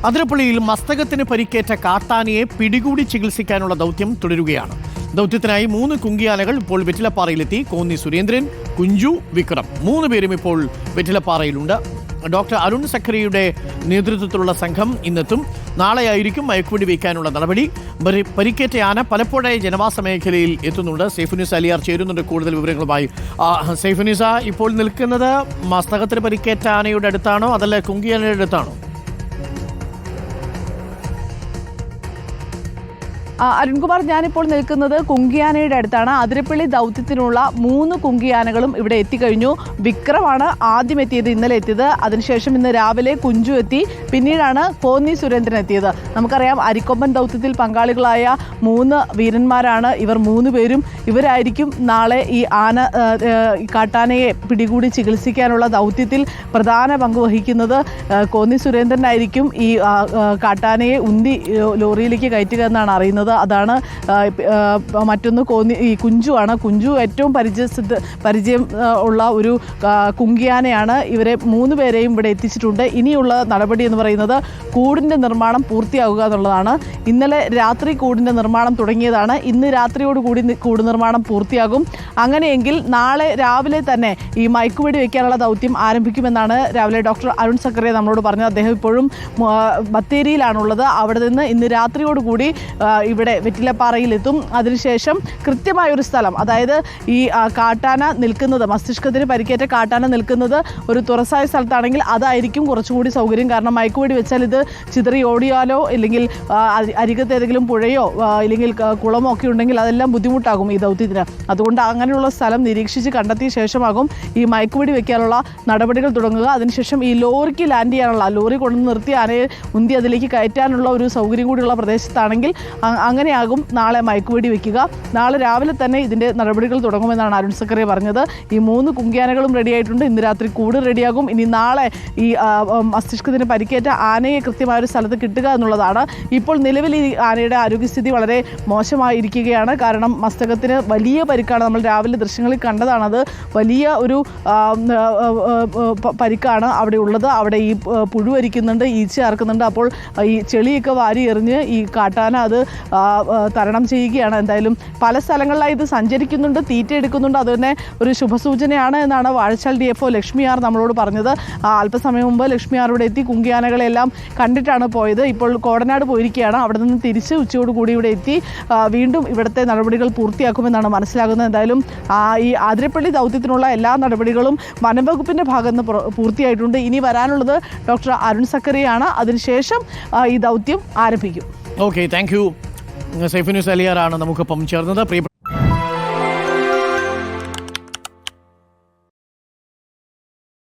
അതിരപ്പള്ളിയിൽ മസ്തകത്തിന് പരിക്കേറ്റ കാട്ടാനയെ പിടികൂടി ചികിത്സിക്കാനുള്ള ദൗത്യം തുടരുകയാണ്. ദൗത്യത്തിനായി 3 കുങ്കിയാനകൾ ഇപ്പോൾ വെറ്റിലപ്പാറയിലെത്തി. കോന്നി സുരേന്ദ്രൻ, കുഞ്ചു, വിക്രം 3 പേരും ഇപ്പോൾ വെറ്റിലപ്പാറയിലുണ്ട്. ഡോക്ടർ അരുൺ സക്കറിയുടെ നേതൃത്വത്തിലുള്ള സംഘം ഇന്നെത്തും. നാളെയായിരിക്കും മയക്കുവെടി വയ്ക്കാനുള്ള നടപടി. പരിക്കേറ്റ ആന പലപ്പോഴായ ജനവാസ മേഖലയിൽ എത്തുന്നുണ്ട്. സൈഫുനിസ അലിയാർ ചേരുന്നുണ്ട് കൂടുതൽ വിവരങ്ങളുമായി. സൈഫുനിസ, ഇപ്പോൾ നിൽക്കുന്നത് മസ്തകത്തിന് പരിക്കേറ്റ ആനയുടെ അടുത്താണോ അതല്ല കുങ്കിയാനയുടെ അടുത്താണോ? അരുൺകുമാർ, ഞാനിപ്പോൾ നിൽക്കുന്നത് കുങ്കിയാനയുടെ അടുത്താണ്. അതിരപ്പള്ളി ദൗത്യത്തിനുള്ള 3 കുങ്കിയാനകളും ഇവിടെ എത്തിക്കഴിഞ്ഞു. വിക്രമാണ് ആദ്യം എത്തിയത്, ഇന്നലെ എത്തിയത്. അതിനുശേഷം ഇന്ന് രാവിലെ കുഞ്ചു എത്തി. പിന്നീടാണ് കോന്നി സുരേന്ദ്രൻ എത്തിയത്. നമുക്കറിയാം, അരിക്കൊമ്പൻ ദൗത്യത്തിൽ പങ്കാളികളായ 3 വീരന്മാരാണ് ഇവർ 3 പേരും. ഇവരായിരിക്കും നാളെ ഈ കാട്ടാനയെ പിടികൂടി ചികിത്സിക്കാനുള്ള ദൗത്യത്തിൽ പ്രധാന പങ്ക് വഹിക്കുന്നത്. കോന്നി സുരേന്ദ്രനായിരിക്കും ഈ കാട്ടാനയെ ഉന്തി ലോറിയിലേക്ക് കയറ്റുക എന്നാണ് അറിയുന്നത്. അതാണ്. മറ്റൊന്ന് ഈ കുഞ്ചുവാണ്. കുഞ്ചു ഏറ്റവും പരിചയം ഉള്ള ഒരു കുങ്കിയാനയാണ്. ഇവരെ 3 പേരെയും ഇവിടെ എത്തിച്ചിട്ടുണ്ട്. ഇനിയുള്ള നടപടി എന്ന് പറയുന്നത് കൂടിൻ്റെ നിർമ്മാണം പൂർത്തിയാകുക എന്നുള്ളതാണ്. ഇന്നലെ രാത്രി കൂടിൻ്റെ നിർമ്മാണം തുടങ്ങിയതാണ്. ഇന്ന് രാത്രിയോടുകൂടി കൂട് നിർമ്മാണം പൂർത്തിയാകും. അങ്ങനെയെങ്കിൽ നാളെ രാവിലെ തന്നെ ഈ മയക്കുവെടി വയ്ക്കാനുള്ള ദൗത്യം ആരംഭിക്കുമെന്നാണ് രാവിലെ ഡോക്ടർ അരുൺ സക്കറിയ നമ്മളോട് പറഞ്ഞത്. അദ്ദേഹം ഇപ്പോഴും ബത്തേരിയിലാണുള്ളത്. അവിടെ നിന്ന് ഇന്ന് രാത്രിയോടുകൂടി ഇവിടെ വെറ്റിലപ്പാറയിലെത്തും. അതിനുശേഷം കൃത്യമായൊരു സ്ഥലം, അതായത് ഈ കാട്ടാന നിൽക്കുന്നത്, മസ്തിഷ്കത്തിന് പരിക്കേറ്റ കാട്ടാന നിൽക്കുന്നത് ഒരു തുറസായ സ്ഥലത്താണെങ്കിൽ അതായിരിക്കും കുറച്ചുകൂടി സൗകര്യം. കാരണം മയക്കുവെടി വെച്ചാൽ ഇത് ചിതറി ഓടിയാലോ അല്ലെങ്കിൽ അരികത്ത് ഏതെങ്കിലും പുഴയോ അല്ലെങ്കിൽ കുളമോ ഒക്കെ ഉണ്ടെങ്കിൽ അതെല്ലാം ബുദ്ധിമുട്ടാകും ഈ ദൗത്യത്തിന്. അതുകൊണ്ട് അങ്ങനെയുള്ള സ്ഥലം നിരീക്ഷിച്ച് കണ്ടെത്തിയ ശേഷമാകും ഈ മയക്കുവെടി വെക്കാനുള്ള നടപടികൾ തുടങ്ങുക. അതിനുശേഷം ഈ ലോറിക്ക് ലാൻഡ് ചെയ്യാനുള്ള, ലോറി കൊണ്ടുവന്ന് നിർത്തി ആനയെ ഉന്തി അതിലേക്ക് കയറ്റാനുള്ള ഒരു സൗകര്യം കൂടിയുള്ള പ്രദേശത്താണെങ്കിൽ അങ്ങനെയാകും നാളെ മയക്കുവെടി വയ്ക്കുക. നാളെ രാവിലെ തന്നെ ഇതിൻ്റെ നടപടികൾ തുടങ്ങുമെന്നാണ് അരുൺ സക്കറിയ പറഞ്ഞത്. ഈ 3 കുങ്കിയാനകളും റെഡിയായിട്ടുണ്ട്. ഇന്ന് രാത്രി കൂട് റെഡിയാകും. ഇനി നാളെ ഈ മസ്തിഷ്കത്തിന് പരിക്കേറ്റ ആനയെ കൃത്യമായൊരു സ്ഥലത്ത് കിട്ടുക എന്നുള്ളതാണ്. ഇപ്പോൾ നിലവിൽ ഈ ആനയുടെ ആരോഗ്യസ്ഥിതി വളരെ മോശമായിരിക്കുകയാണ്. കാരണം മസ്തകത്തിന് വലിയ പരിക്കാണ്. നമ്മൾ രാവിലെ ദൃശ്യങ്ങളിൽ കണ്ടതാണത്. വലിയ ഒരു പരിക്കാണ് അവിടെ ഉള്ളത്. അവിടെ ഈ പുഴുവരിക്കുന്നുണ്ട്, ഈച്ച ചേർക്കുന്നുണ്ട്. അപ്പോൾ ഈ ചെളിയൊക്കെ വാരി എറിഞ്ഞ് ഈ കാട്ടാന അത് തരണം ചെയ്യുകയാണ്. എന്തായാലും പല സ്ഥലങ്ങളിലായി ഇത് സഞ്ചരിക്കുന്നുണ്ട്, തീറ്റ എടുക്കുന്നുണ്ട്. അതുതന്നെ ഒരു ശുഭസൂചനയാണ് എന്നാണ് വാഴച്ചാൽ DFO ലക്ഷ്മി ആർ നമ്മളോട് പറഞ്ഞത്. അല്പസമയം മുമ്പ് ലക്ഷ്മി ആർ ഇവിടെ എത്തി കുങ്കിയാനകളെല്ലാം കണ്ടിട്ടാണ് പോയത്. ഇപ്പോൾ കോടനാട് പോയിരിക്കുകയാണ്. അവിടെ നിന്ന് തിരിച്ച് ഉച്ചയോടുകൂടി ഇവിടെ എത്തി വീണ്ടും ഇവിടുത്തെ നടപടികൾ പൂർത്തിയാക്കുമെന്നാണ് മനസ്സിലാകുന്നത്. എന്തായാലും ഈ അതിരപ്പള്ളി ദൗത്യത്തിനുള്ള എല്ലാ നടപടികളും വനംവകുപ്പിൻ്റെ ഭാഗത്ത് നിന്ന് പൂർത്തിയായിട്ടുണ്ട്. ഇനി വരാനുള്ളത് ഡോക്ടർ അരുൺ സക്കറിയാണ്. അതിനുശേഷം ഈ ദൗത്യം ആരംഭിക്കും. Okay, thank you. സൈഫുനിസ അലിയാറാണ് നമുക്കൊപ്പം ചേർന്നത്.